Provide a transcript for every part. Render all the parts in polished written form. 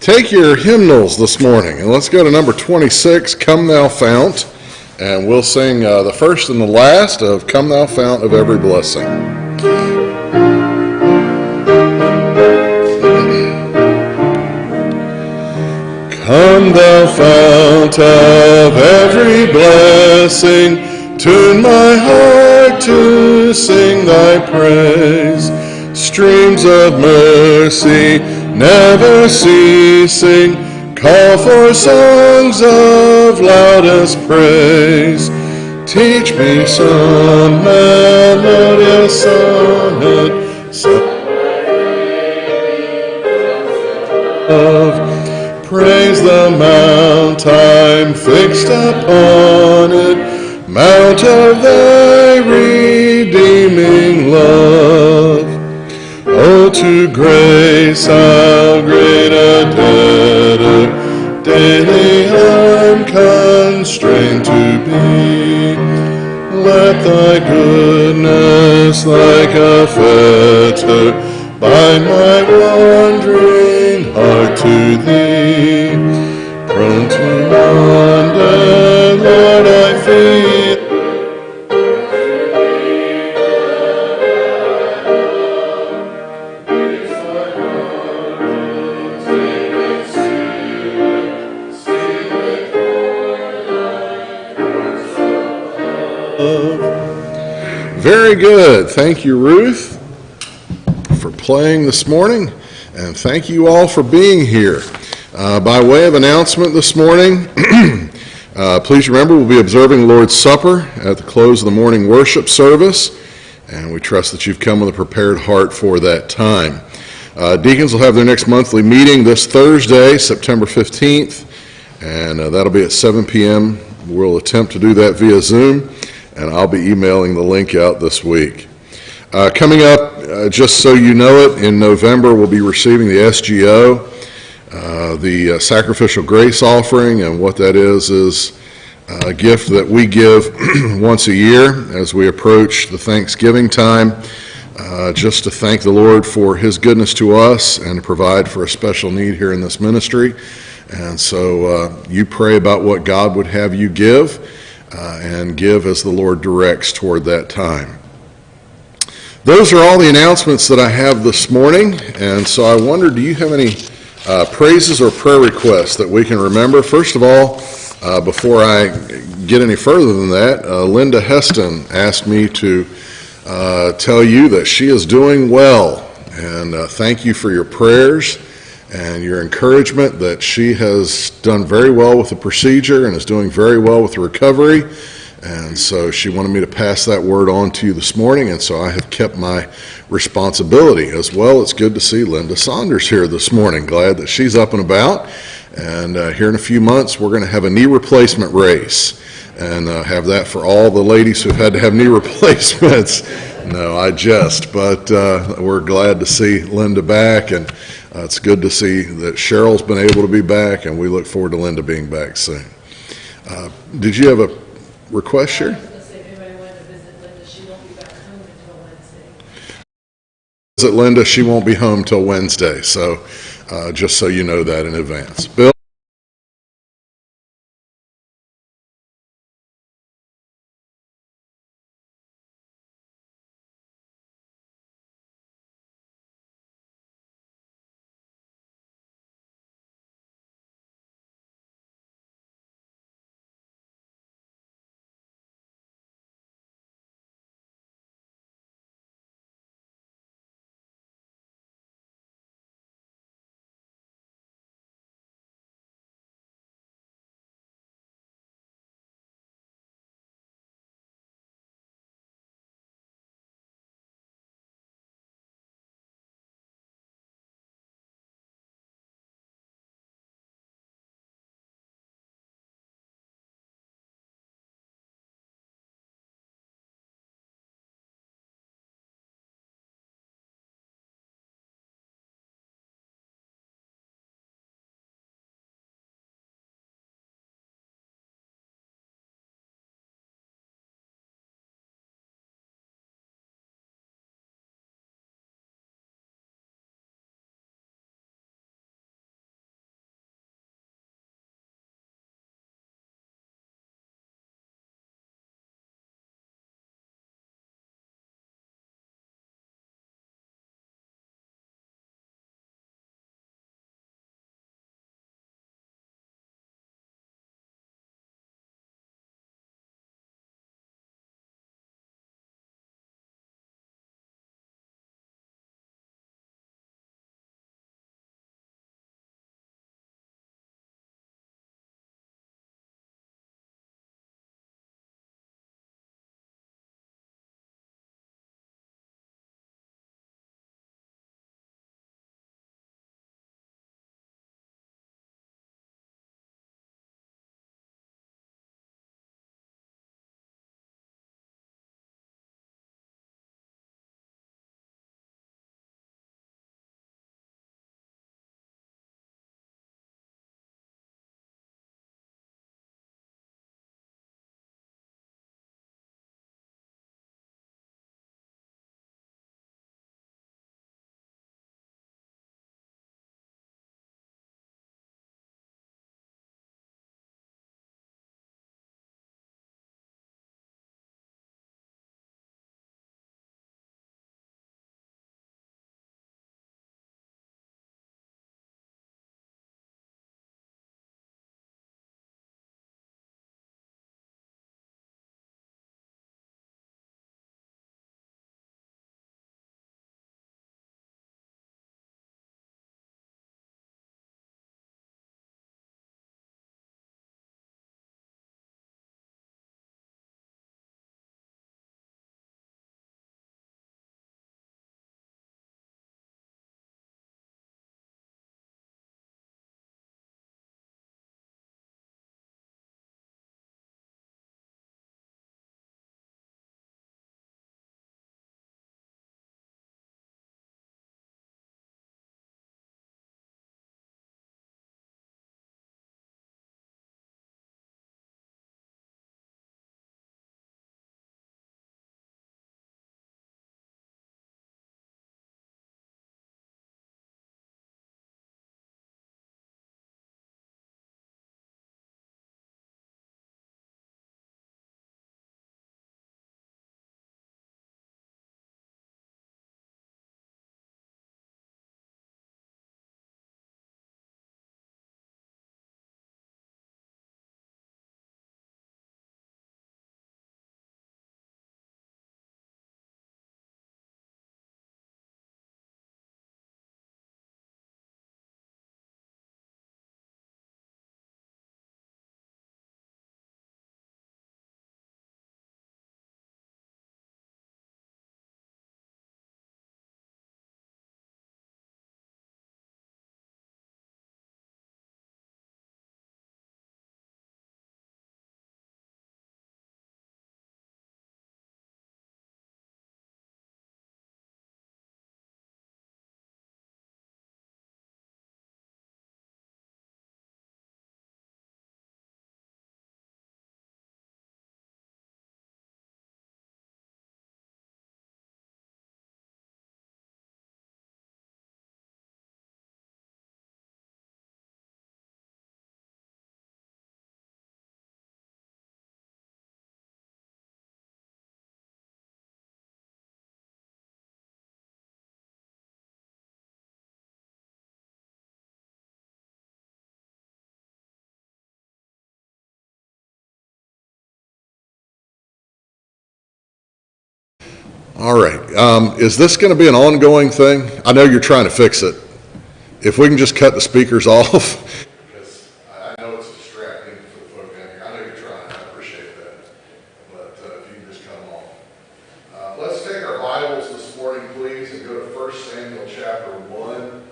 Take your hymnals this morning, and let's go to number 26, Come Thou Fount, and we'll sing the first and the last of Come Thou Fount of Every Blessing. Come thou fount of every blessing, tune my heart to sing thy praise. Streams of mercy never ceasing, call for songs of loudest praise. Teach me some melodious sonnet, of praise the mount I'm fixed upon it, mount of thy redeeming love. Oh, to grace how great a debtor daily I'm constrained to be. Let thy goodness like a fetter bind my wandering heart to thee. Prone to wander, Lord, I feel. Very good. Thank you, Ruth, for playing this morning, and thank you all for being here. By way of announcement this morning, please remember we'll be observing the Lord's Supper at the close of the morning worship service, and we trust that you've come with a prepared heart for that time. Deacons will have their next monthly meeting this Thursday, September 15th, and that'll be at 7 p.m. We'll attempt to do that via Zoom, and I'll be emailing the link out this week. Coming up, just so you know it, in November we'll be receiving the SGO, the Sacrificial Grace Offering, and what that is a gift that we give once a year as we approach the Thanksgiving time, just to thank the Lord for His goodness to us and to provide for a special need here in this ministry. And so you pray about what God would have you give, and give as the Lord directs toward that time. Those are all the announcements that I have this morning, and so I wonder, do you have any praises or prayer requests that we can remember? First of all, before I get any further than that, Linda Heston asked me to tell you that she is doing well, and thank you for your prayers and your encouragement that she has done very well with the procedure and is doing very well with the recovery. And so she wanted me to pass that word on to you this morning, and so I have kept my responsibility as well. It's good to see Linda Saunders here this morning. Glad that she's up and about. And here in a few months, we're going to have a knee replacement race and have that for all the ladies who've had to have knee replacements. No, I jest, but we're glad to see Linda back, and it's good to see that Cheryl's been able to be back, and we look forward to Linda being back soon. Did you have a request, Sherry? I was going to say, if anybody wanted to visit Linda, she won't be back home until Wednesday. Visit Linda, she won't be home till Wednesday, so just so you know that in advance. Bill? All right. Is this going to be an ongoing thing? I know you're trying to fix it. If we can just cut the speakers off. Because I know it's distracting for the folk down here. I know you're trying. I appreciate that. But if you can just cut them off. Let's take our Bibles this morning, please, and go to 1 Samuel chapter 1.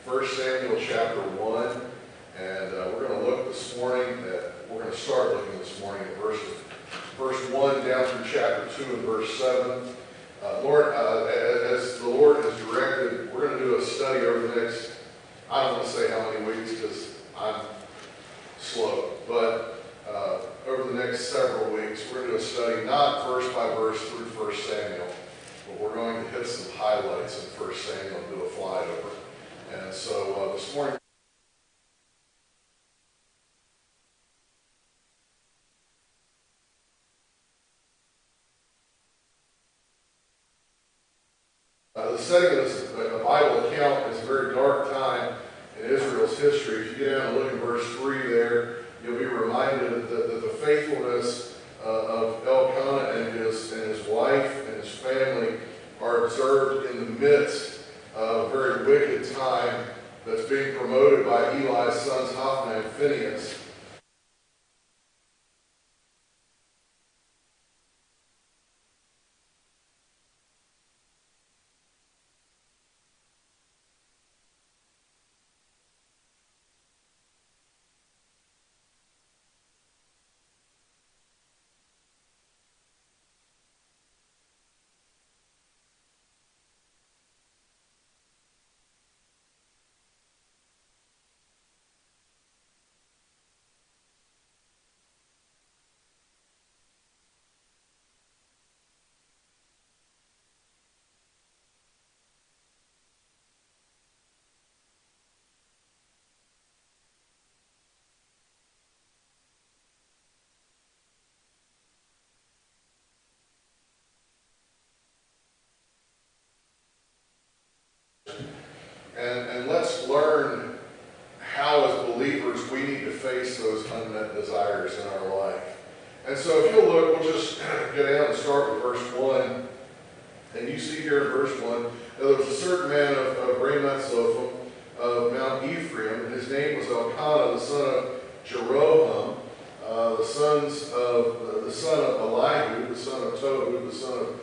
1 Samuel chapter 1. And we're going to look this morning at, we're going to start looking this morning at verse 1 down through chapter 2 and verse 7. Lord, as the Lord has directed, we're going to do a study over the next, I don't want to say how many weeks because I'm slow, but over the next several weeks, we're going to do a study not verse by verse through 1 Samuel, but we're going to hit some highlights in 1 Samuel and do a flyover. And so this morning, the setting of this Bible account is a very dark time in Israel's history. If you get down and look at verse 3 there, you'll be reminded that the faithfulness of Elkanah and his wife and his family are observed in the midst of a very wicked time that's being promoted by Eli's sons Hophni and Phinehas. And let's learn how, as believers, we need to face those unmet desires in our life. And so if you'll look, we'll just get down and start with verse 1. And you see here in verse 1, there was a certain man of Ramoth of Mount Ephraim, and his name was Elkanah, the son of Jeroham, the son of Elihu, the son of Tohu, the son of